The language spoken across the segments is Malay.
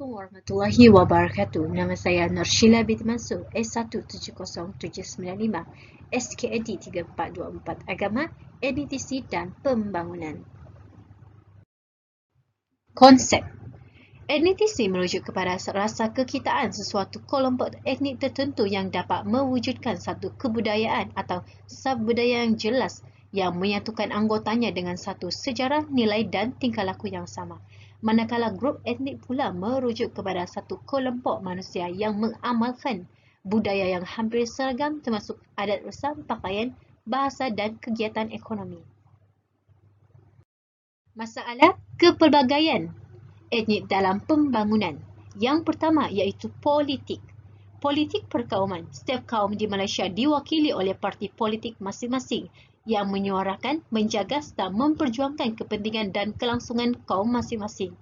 Assalamualaikum warahmatullahi wabarakatuh. Nama saya Norshila binti Mansur, S17075, SKAD 3424, Agama, NETC dan Pembangunan. Konsep NETC merujuk kepada rasa kekitaan sesuatu kelompok etnik tertentu yang dapat mewujudkan satu kebudayaan atau subbudaya yang jelas yang menyatukan anggotanya dengan satu sejarah, nilai dan tingkah laku yang sama. Manakala grup etnik pula merujuk kepada satu kelompok manusia yang mengamalkan budaya yang hampir seragam termasuk adat resam, pakaian, bahasa dan kegiatan ekonomi. Masalah kepelbagaian etnik dalam pembangunan. Yang pertama iaitu politik. Politik perkauman. Setiap kaum di Malaysia diwakili oleh parti politik masing-masing yang menyuarakan, menjaga serta memperjuangkan kepentingan dan kelangsungan kaum masing-masing.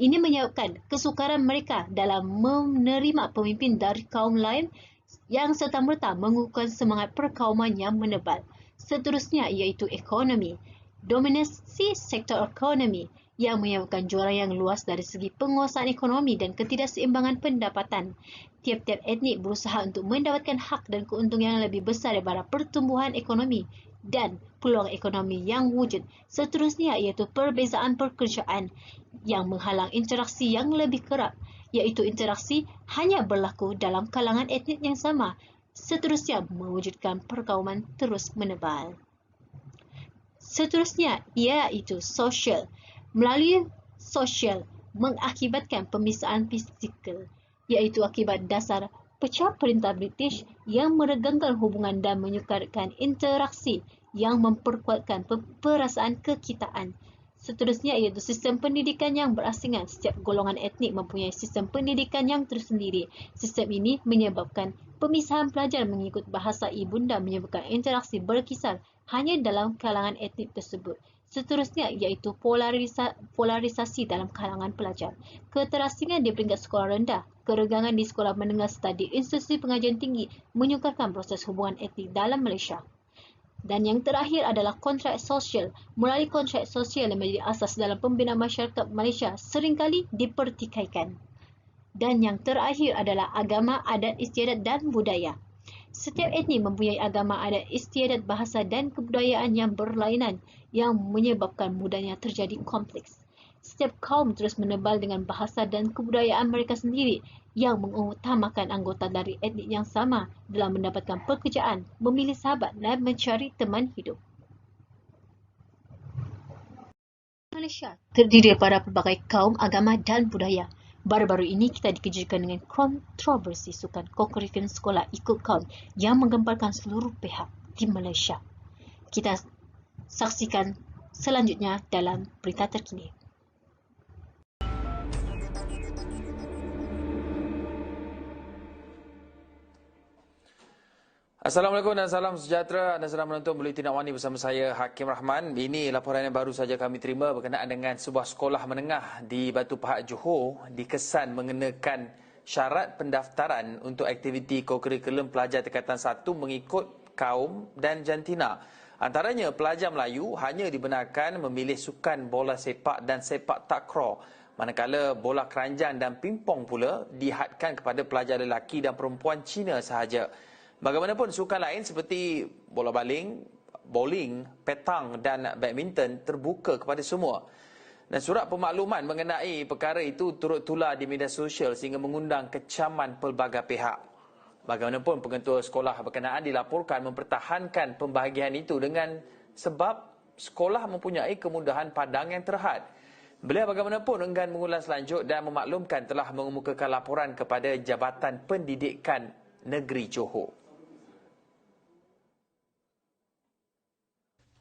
Ini menyebabkan kesukaran mereka dalam menerima pemimpin dari kaum lain yang serta-merta mengukuhkan semangat perkauman yang menebal. Seterusnya iaitu ekonomi. Dominasi sektor ekonomi yang menyebabkan jurang yang luas dari segi penguasaan ekonomi dan ketidakseimbangan pendapatan. Tiap-tiap etnik berusaha untuk mendapatkan hak dan keuntungan yang lebih besar daripada pertumbuhan ekonomi dan peluang ekonomi yang wujud. Seterusnya iaitu perbezaan pekerjaan yang menghalang interaksi yang lebih kerap, iaitu interaksi hanya berlaku dalam kalangan etnik yang sama. Seterusnya mewujudkan perkauman terus menebal. Seterusnya iaitu sosial. Melalui sosial mengakibatkan pemisahan fizikal, iaitu akibat dasar pecah perintah British yang meregangkan hubungan dan menyukarkan interaksi yang memperkuatkan perasaan kekitaan. Seterusnya iaitu sistem pendidikan yang berasingan. Setiap golongan etnik mempunyai sistem pendidikan yang tersendiri. Sistem ini menyebabkan pemisahan pelajar mengikut bahasa ibunda, menyebabkan interaksi berkisar hanya dalam kalangan etnik tersebut. Seterusnya iaitu polarisasi dalam kalangan pelajar. Keterasingan di peringkat sekolah rendah, keregangan di sekolah menengah serta di institusi pengajian tinggi menyukarkan proses hubungan etnik dalam Malaysia. Dan yang terakhir adalah kontrak sosial. Melalui kontrak sosial yang menjadi asas dalam pembinaan masyarakat Malaysia seringkali dipertikaikan. Dan yang terakhir adalah agama, adat, istiadat dan budaya. Setiap etnik mempunyai agama, adat, istiadat, bahasa dan kebudayaan yang berlainan yang menyebabkan mudahnya terjadi konflik. Setiap kaum terus menebal dengan bahasa dan kebudayaan mereka sendiri yang mengutamakan anggota dari etnik yang sama dalam mendapatkan pekerjaan, memilih sahabat dan mencari teman hidup. Malaysia terdiri daripada pelbagai kaum, agama dan budaya. Baru-baru ini kita dikejutkan dengan kontroversi sukan co-curriculum sekolah ikut kaum yang menggemparkan seluruh pihak di Malaysia. Kita saksikan selanjutnya dalam berita terkini. Assalamualaikum dan salam sejahtera. Anda sedang menonton Buletin Awani bersama saya Hakim Rahman. Ini laporan yang baru saja kami terima berkenaan dengan sebuah sekolah menengah di Batu Pahat, Johor dikesan mengenakan syarat pendaftaran untuk aktiviti co-curriculum pelajar tingkatan 1 mengikut kaum dan jantina. Antaranya pelajar Melayu hanya dibenarkan memilih sukan bola sepak dan sepak takraw, manakala bola keranjang dan pingpong pula dihadkan kepada pelajar lelaki dan perempuan Cina sahaja. Bagaimanapun sukan lain seperti bola baling, bowling, petang dan badminton terbuka kepada semua. Dan surat pemakluman mengenai perkara itu turut tular di media sosial sehingga mengundang kecaman pelbagai pihak. Bagaimanapun pengetua sekolah berkenaan dilaporkan mempertahankan pembahagian itu dengan sebab sekolah mempunyai kemudahan padang yang terhad. Beliau bagaimanapun enggan mengulas lanjut dan memaklumkan telah mengemukakan laporan kepada Jabatan Pendidikan Negeri Johor.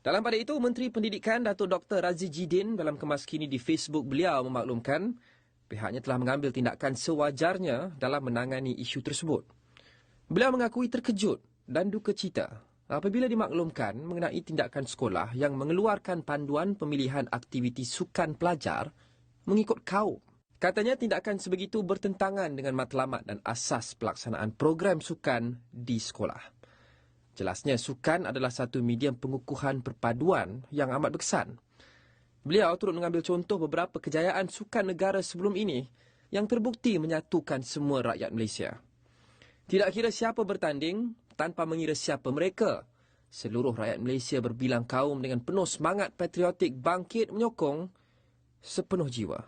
Dalam pada itu, Menteri Pendidikan Datuk Dr. Razi Jidin dalam kemas kini di Facebook beliau memaklumkan pihaknya telah mengambil tindakan sewajarnya dalam menangani isu tersebut. Beliau mengakui terkejut dan duka cita apabila dimaklumkan mengenai tindakan sekolah yang mengeluarkan panduan pemilihan aktiviti sukan pelajar mengikut kaum. Katanya tindakan sebegitu bertentangan dengan matlamat dan asas pelaksanaan program sukan di sekolah. Jelasnya, sukan adalah satu medium pengukuhan perpaduan yang amat berkesan. Beliau turut mengambil contoh beberapa kejayaan sukan negara sebelum ini yang terbukti menyatukan semua rakyat Malaysia. Tidak kira siapa bertanding, tanpa mengira siapa mereka, seluruh rakyat Malaysia berbilang kaum dengan penuh semangat patriotik bangkit menyokong sepenuh jiwa.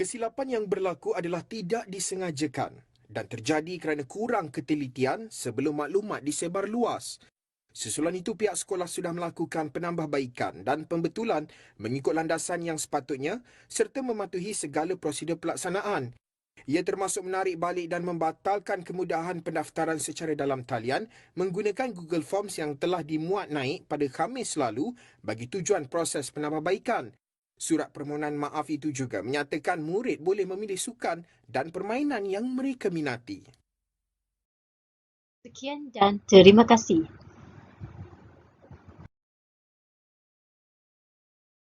Kesilapan yang berlaku adalah tidak disengajakan dan terjadi kerana kurang ketelitian sebelum maklumat disebar luas. Susulan itu, pihak sekolah sudah melakukan penambahbaikan dan pembetulan mengikut landasan yang sepatutnya serta mematuhi segala prosedur pelaksanaan. Ia termasuk menarik balik dan membatalkan kemudahan pendaftaran secara dalam talian menggunakan Google Forms yang telah dimuat naik pada Khamis lalu bagi tujuan proses penambahbaikan. Surat permohonan maaf itu juga menyatakan murid boleh memilih sukan dan permainan yang mereka minati. Sekian dan terima kasih.